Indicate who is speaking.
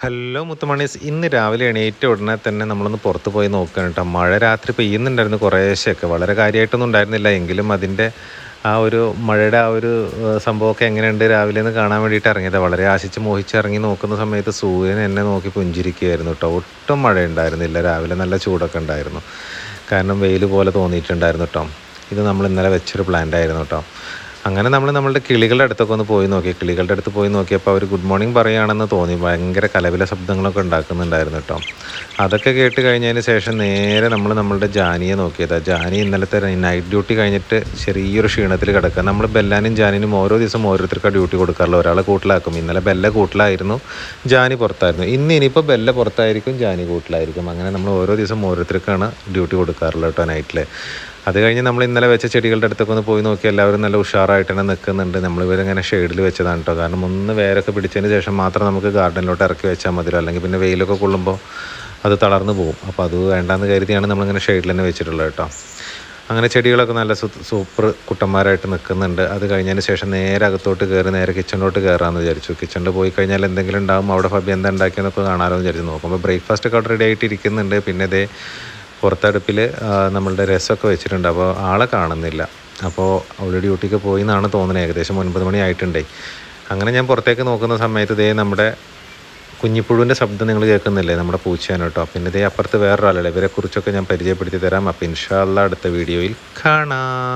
Speaker 1: Hello മുത്തുമണീസ്, ഇന്ന് രാവിലെ എണീറ്റ ഉടനെ തന്നെ നമ്മളൊന്ന് പുറത്ത് പോയി നോക്കുകയാണ് കേട്ടോ. മഴ രാത്രി പെയ്യുന്നുണ്ടായിരുന്നു കുറേശ്ശെയൊക്കെ, വളരെ കാര്യമായിട്ടൊന്നും ഉണ്ടായിരുന്നില്ല. എങ്കിലും അതിൻ്റെ ആ ഒരു മഴയുടെ ആ ഒരു സംഭവമൊക്കെ എങ്ങനെയുണ്ട് രാവിലെ എന്ന് കാണാൻ വേണ്ടിയിട്ട് ഇറങ്ങിയത്. വളരെ ആശിച്ച് മോഹിച്ച് ഇറങ്ങി നോക്കുന്ന സമയത്ത് സൂര്യൻ എന്നെ നോക്കി പുഞ്ചിരിക്കുകയായിരുന്നു കേട്ടോ. ഒട്ടും മഴ ഉണ്ടായിരുന്നില്ല, രാവിലെ നല്ല ചൂടൊക്കെ ഉണ്ടായിരുന്നു. കാരണം വെയിൽ പോലെ തോന്നിയിട്ടുണ്ടായിരുന്നു കേട്ടോ. ഇത് നമ്മൾ ഇന്നലെ വെച്ചൊരു പ്ലാന്റ് ആയിരുന്നു കേട്ടോ. അങ്ങനെ നമ്മളുടെ കിളികളുടെ അടുത്തൊക്കെ ഒന്ന് പോയി നോക്കി. കിളികളുടെ അടുത്ത് പോയി നോക്കിയപ്പോൾ അവർ ഗുഡ് മോർണിംഗ് പറയുകയാണെന്ന് തോന്നി. ഭയങ്കര കലപില ശബ്ദങ്ങളൊക്കെ ഉണ്ടാക്കുന്നുണ്ടായിരുന്നു കേട്ടോ. അതൊക്കെ കേട്ട് കഴിഞ്ഞതിന് ശേഷം നേരെ നമ്മളുടെ ജാനിയെ നോക്കിയതാണ്. ജാനി ഇന്നലത്തെ നൈറ്റ് ഡ്യൂട്ടി കഴിഞ്ഞിട്ട് ചെറിയൊരു ക്ഷീണത്തിൽ കിടക്കുക. നമ്മൾ ബെല്ലാനും ജാനിനും ഓരോ ദിവസം ഓരോരുത്തർക്കാണ് ഡ്യൂട്ടി കൊടുക്കാറുള്ളൂ. ഒരാളെ കൂട്ടിലാക്കും. ഇന്നലെ ബെല്ല കൂട്ടിലായിരുന്നു, ജാനി പുറത്തായിരുന്നു. ഇനിയിപ്പോൾ ബെല്ല പുറത്തായിരിക്കും, ജാനി കൂട്ടിലായിരിക്കും. അങ്ങനെ നമ്മൾ ഓരോ ദിവസം ഓരോരുത്തർക്കാണ് ഡ്യൂട്ടി കൊടുക്കാറുള്ളത് കേട്ടോ നൈറ്റിൽ. അത് കഴിഞ്ഞ് നമ്മൾ ഇന്നലെ വെച്ച ചെടികളുടെ അടുത്തൊക്കെ ഒന്ന് പോയി നോക്കി. എല്ലാവരും നല്ല ഉഷാറായിട്ട് തന്നെ നിൽക്കുന്നുണ്ട്. നമ്മളിവരിങ്ങനെ ഷെയ്ഡിൽ വെച്ചതാണ് കേട്ടോ. കാരണം ഒന്ന് വേരൊക്കെ പിടിച്ചതിന് ശേഷം മാത്രം നമുക്ക് ഗാർഡനിലോട്ട് ഇറക്കി വെച്ചാൽ മതിയല്ലോ. അല്ലെങ്കിൽ പിന്നെ വെയിലൊക്കെ കൊള്ളുമ്പോൾ അത് തളർന്നു പോകും. അപ്പോൾ അത് വേണ്ടാന്ന് കരുതിയാണ് നമ്മളിങ്ങനെ ഷെയ്ഡിൽ തന്നെ വെച്ചിട്ടുള്ളത് കേട്ടോ. അങ്ങനെ ചെടികളൊക്കെ നല്ല സൂപ്പർ കുട്ടന്മാരായിട്ട് നിൽക്കുന്നുണ്ട്. അത് കഴിഞ്ഞതിന് ശേഷം നേരെ അകത്തോട്ട് കയറി നേരെ കിച്ചണിലോട്ട് കയറാമെന്ന് വിചാരിച്ചു. കിച്ചണിൽ പോയി കഴിഞ്ഞാൽ എന്തെങ്കിലും ഉണ്ടാകും. അവിടെ ഫബി എന്താ ഉണ്ടാക്കിയെന്നൊക്കെ കാണാമല്ലോ എന്ന് വിചാരിച്ചു. നോക്കുമ്പോൾ ബ്രേക്ക്ഫാസ്റ്റ് ഒക്കെ അവിടെ റെഡി ആയിട്ട് ഇരിക്കുന്നുണ്ട്. പിന്നെ ഇതേ പുറത്തടുപ്പിൽ നമ്മളുടെ രസമൊക്കെ വെച്ചിട്ടുണ്ട്. അപ്പോൾ ആളെ കാണുന്നില്ല. അപ്പോൾ അവളുടെ ഡ്യൂട്ടിക്ക് പോയി എന്നാണ് തോന്നുന്നത്. ഏകദേശം 9 മണി ആയിട്ടുണ്ടേ. അങ്ങനെ ഞാൻ പുറത്തേക്ക് നോക്കുന്ന സമയത്ത് ഇതേ നമ്മുടെ കുഞ്ഞിപ്പുഴുവിൻ്റെ ശബ്ദം നിങ്ങൾ കേൾക്കുന്നില്ലേ, നമ്മുടെ പൂച്ചയാണ് കേട്ടോ. പിന്നെ ഇതേ അപ്പുറത്ത് വേറൊരാളല്ലേ, ഇവരെക്കുറിച്ചൊക്കെ ഞാൻ പരിചയപ്പെടുത്തി തരാം. അപ്പോൾ ഇൻഷാ അല്ലാഹ് അടുത്ത വീഡിയോയിൽ കാണാം.